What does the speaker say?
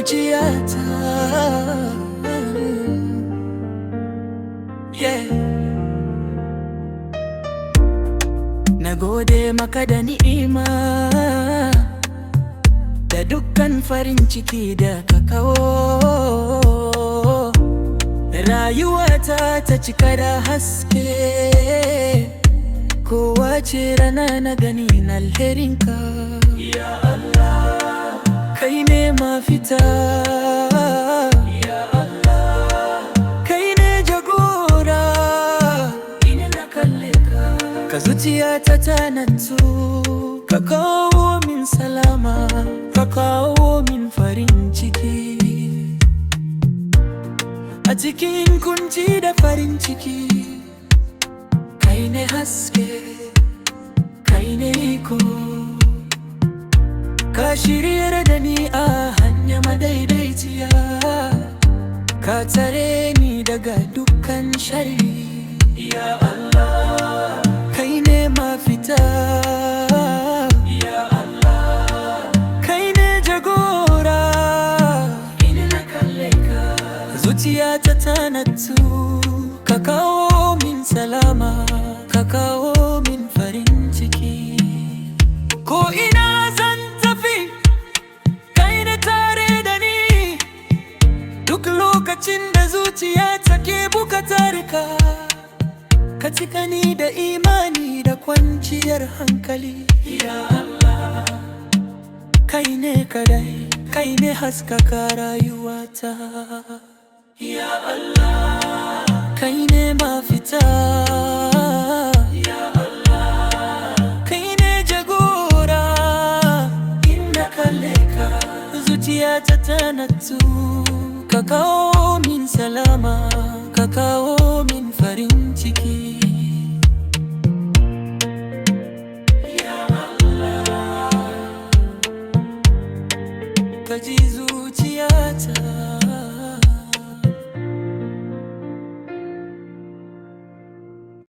zuciyata. Na gode maka da ni'ima da dukkan farin ciki da ka kawo. Rayuwata ta cika da haske, kowace rana na gani na alherinka. Ya Allah, kai ne mafita. Ya Allah, kai ne jagora. Ina na kalle ka zuciyata ta natsu, ka kawo min salama, ka kawo min farin ciki. A cikin kunci da farin ciki, kai ne haske, kai ne iko. Ka shiryar da ni a hanya madaidaiciya, ka tsare ni daga dukkan sharri. Ya Allah, kai ne mafita. Ya Allah, kai ne jagora. Ina na kalle ka zuciyata ta natsu, ka kawo min salama, ka kawo min farin ciki. Ko ina zan tafi, kai ne tare da ni. Duk lokacin da zuciyata ke bukatar ka, ka cika ni da imani da kwanciyar hankali. Ya Allah, kai ne kadai, kai ne haskaka rayuwata. Ya Allah, kai ne mafita. Ya Allah, kai ne jagora. Inna kalle ka zuciyata ta natsu, ka kawo min salama, ka kawo min farin ciki. Ya Allah, ka ji zuciyata.